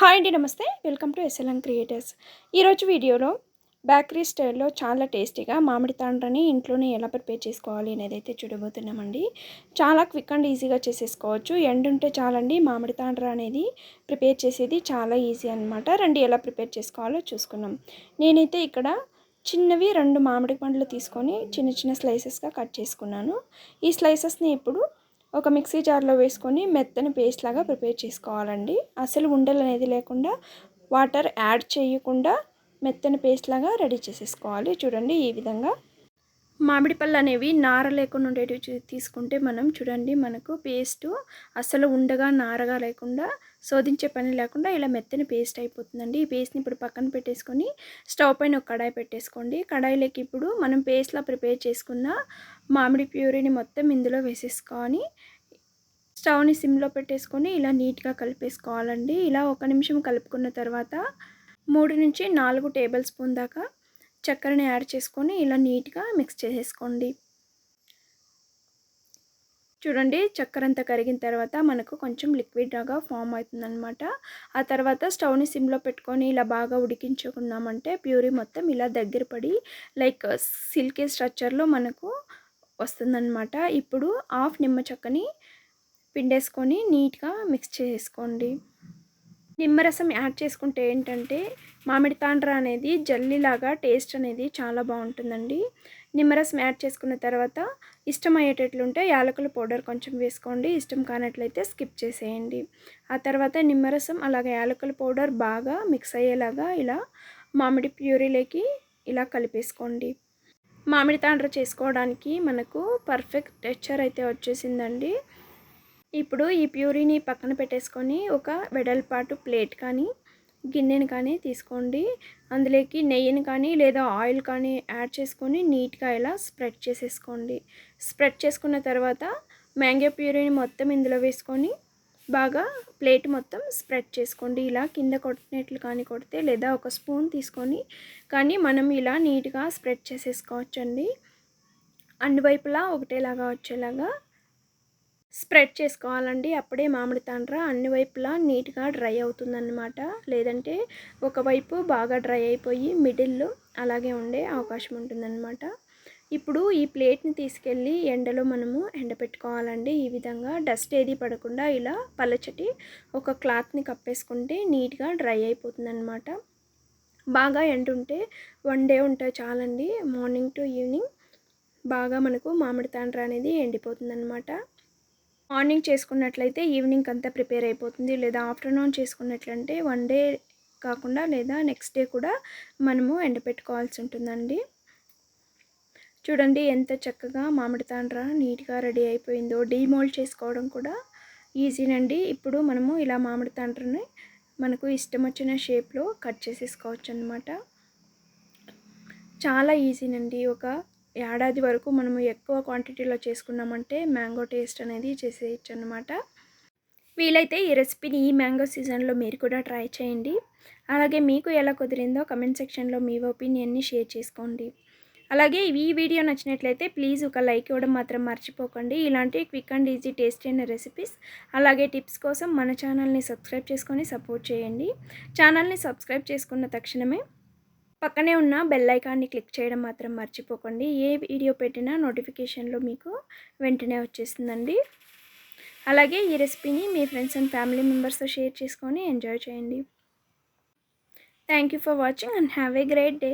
Hi అండి, నమస్తే. Welcome to SLN creators. ఈరోజు వీడియోలో బేకరీ స్టైల్లో చాలా టేస్టీగా మామిడి తాండ్రని ఇంట్లోనే ఎలా ప్రిపేర్ చేసుకోవాలి అనేది అయితే చూడబోతున్నామండి. చాలా క్విక్ అండ్ ఈజీగా చేసేసుకోవచ్చు. ఎండ్ ఉంటే చాలండి, మామిడి తాండ్ర అనేది ప్రిపేర్ చేసేది చాలా ఈజీ అనమాట. రండి ఎలా ప్రిపేర్ చేసుకోవాలో చూసుకున్నాం. నేనైతే ఇక్కడ చిన్నవి 2 మామిడి పండ్లు తీసుకొని చిన్న చిన్న స్లైసెస్గా కట్ చేసుకున్నాను. ఈ స్లైసెస్ని ఇప్పుడు ఒక మిక్సీ జార్లో వేసుకొని మెత్తని పేస్ట్ లాగా ప్రిపేర్ చేసుకోవాలండి. అసలు ఉండలు అనేది లేకుండా వాటర్ యాడ్ చేయకుండా మెత్తని పేస్ట్ లాగా రెడీ చేసేసుకోవాలి. చూడండి ఈ విధంగా. మామిడి పళ్ళు అనేవి నార లేకుండా ఉండేటివి తీసుకుంటే మనం చూడండి, మనకు పేస్ట్ అసలు ఉండగా నారగా లేకుండా శోధించే పని లేకుండా ఇలా మెత్తని పేస్ట్ అయిపోతుందండి. ఈ పేస్ట్ని ఇప్పుడు పక్కన పెట్టేసుకొని స్టవ్ పైన ఒక కడాయి పెట్టేసుకోండి. కడాయిలోకి ఇప్పుడు మనం పేస్ట్లా ప్రిపేర్ చేసుకున్న మామిడి ప్యూరీని మొత్తం ఇందులో వేసేసుకొని స్టవ్ని సిమ్లో పెట్టేసుకొని ఇలా నీట్గా కలిపేసుకోవాలండి. ఇలా 1 నిమిషం కలుపుకున్న తర్వాత 3 నుంచి 4 టేబుల్ స్పూన్ దాకా చక్కెరని యాడ్ చేసుకొని ఇలా నీట్గా మిక్స్ చేసేసుకోండి. చూడండి, చక్కెర అంతా కరిగిన తర్వాత మనకు కొంచెం లిక్విడ్ లాగా ఫామ్ అవుతుందన్నమాట. ఆ తర్వాత స్టవ్ని సిమ్లో పెట్టుకొని ఇలా బాగా ఉడికించుకున్నామంటే ప్యూరీ మొత్తం ఇలా దగ్గర పడి లైక్ సిల్కీ స్ట్రక్చర్లో మనకు వస్తుందన్నమాట. ఇప్పుడు హాఫ్ నిమ్మ చెక్కని పిండేసుకొని నీట్గా మిక్స్ చేసుకోండి. నిమ్మరసం యాడ్ చేసుకుంటే ఏంటంటే మామిడి తాండ్ర అనేది జల్లీలాగా టేస్ట్ అనేది చాలా బాగుంటుందండి. నిమ్మరసం యాడ్ చేసుకున్న తర్వాత ఇష్టమయ్యేటట్లుంటే యాలకుల పౌడర్ కొంచెం వేసుకోండి. ఇష్టం కానట్లయితే స్కిప్ చేసేయండి. ఆ తర్వాత నిమ్మరసం అలాగే యాలకుల పౌడర్ బాగా మిక్స్ అయ్యేలాగా ఇలా మామిడి ప్యూరీలోకి ఇలా కలిపేసుకోండి. మామిడి తాండ్ర చేసుకోవడానికి మనకు పర్ఫెక్ట్ టెక్స్చర్ అయితే వచ్చేసిందండి. ఇప్పుడు ఈ ప్యూరీని పక్కన పెట్టేసుకొని ఒక వెడల్పాటు ప్లేట్ కానీ గిన్నెని కానీ తీసుకోండి. అందులోకి నెయ్యిని కానీ లేదా ఆయిల్ కానీ యాడ్ చేసుకొని నీట్గా ఇలా స్ప్రెడ్ చేసేసుకోండి. స్ప్రెడ్ చేసుకున్న తర్వాత మ్యాంగో ప్యూరీని మొత్తం ఇందులో వేసుకొని బాగా ప్లేట్ మొత్తం స్ప్రెడ్ చేసుకోండి. ఇలా కింద కొట్టినట్లు కానీ కొడితే లేదా ఒక స్పూన్ తీసుకొని కానీ మనం ఇలా నీట్గా స్ప్రెడ్ చేసేసుకోవచ్చండి. అన్ని వైపులా ఒకటేలాగా వచ్చేలాగా స్ప్రెడ్ చేసుకోవాలండి. అప్పుడే మామిడి తాండ్ర అన్ని వైపులా నీట్గా డ్రై అవుతుందన్నమాట. లేదంటే ఒకవైపు బాగా డ్రై అయిపోయి మిడిల్లో అలాగే ఉండే అవకాశం ఉంటుందన్నమాట. ఇప్పుడు ఈ ప్లేట్ని తీసుకెళ్ళి ఎండలో మనము ఎండపెట్టుకోవాలండి. ఈ విధంగా డస్ట్ ఏది పడకుండా ఇలా పలచటి ఒక క్లాత్ని కప్పేసుకుంటే నీట్గా డ్రై అయిపోతుందన్నమాట. బాగా ఎండుంటే 1 డే ఉంటే చాలండి. మార్నింగ్ టు ఈవినింగ్ బాగా మనకు మామిడి తాండ్ర అనేది ఎండిపోతుందన్నమాట. మార్నింగ్ చేసుకున్నట్లయితే ఈవినింగ్ అంతా ప్రిపేర్ అయిపోతుంది. లేదా ఆఫ్టర్నూన్ చేసుకున్నట్లంటే 1 డే కాకుండా లేదా నెక్స్ట్ డే కూడా మనము ఎండపెట్టుకోవాల్సి ఉంటుందండి. చూడండి ఎంత చక్కగా మామిడి తాండ్ర నీట్గా రెడీ అయిపోయిందో. డీమోల్డ్ చేసుకోవడం కూడా ఈజీనండి. ఇప్పుడు మనము ఇలా మామిడి తాండ్రని మనకు ఇష్టం వచ్చిన షేప్లో కట్ చేసేసుకోవచ్చు అన్నమాట. చాలా ఈజీనండి. ఒక ఏడాది వరకు మనము ఎక్కువ క్వాంటిటీలో చేసుకున్నామంటే మ్యాంగో టేస్ట్ అనేది చేసేయచ్చు అన్నమాట. వీలైతే ఈ రెసిపీని ఈ మ్యాంగో సీజన్లో మీరు కూడా ట్రై చేయండి. అలాగే మీకు ఎలా కుదిరిందో కమెంట్ సెక్షన్లో మీ ఒపీనియన్ని షేర్ చేసుకోండి. అలాగే ఈ వీడియో నచ్చినట్లయితే ప్లీజ్ ఒక లైక్ ఇవ్వడం మాత్రం మర్చిపోకండి. ఇలాంటి క్విక్ అండ్ ఈజీ టేస్టీ అయిన రెసిపీస్ అలాగే టిప్స్ కోసం మన ఛానల్ని సబ్స్క్రైబ్ చేసుకొని సపోర్ట్ చేయండి. ఛానల్ని సబ్స్క్రైబ్ చేసుకున్న తక్షణమే పక్కనే ఉన్న బెల్ ఐకాన్ని క్లిక్ చేయడం మాత్రం మర్చిపోకండి. ఏ వీడియో పెట్టినా నోటిఫికేషన్లో మీకు వెంటనే వచ్చేస్తుందండి. అలాగే ఈ రెసిపీని మీ ఫ్రెండ్స్ అండ్ ఫ్యామిలీ మెంబర్స్తో షేర్ చేసుకొని ఎంజాయ్ చేయండి. Thank you for watching and have a great day.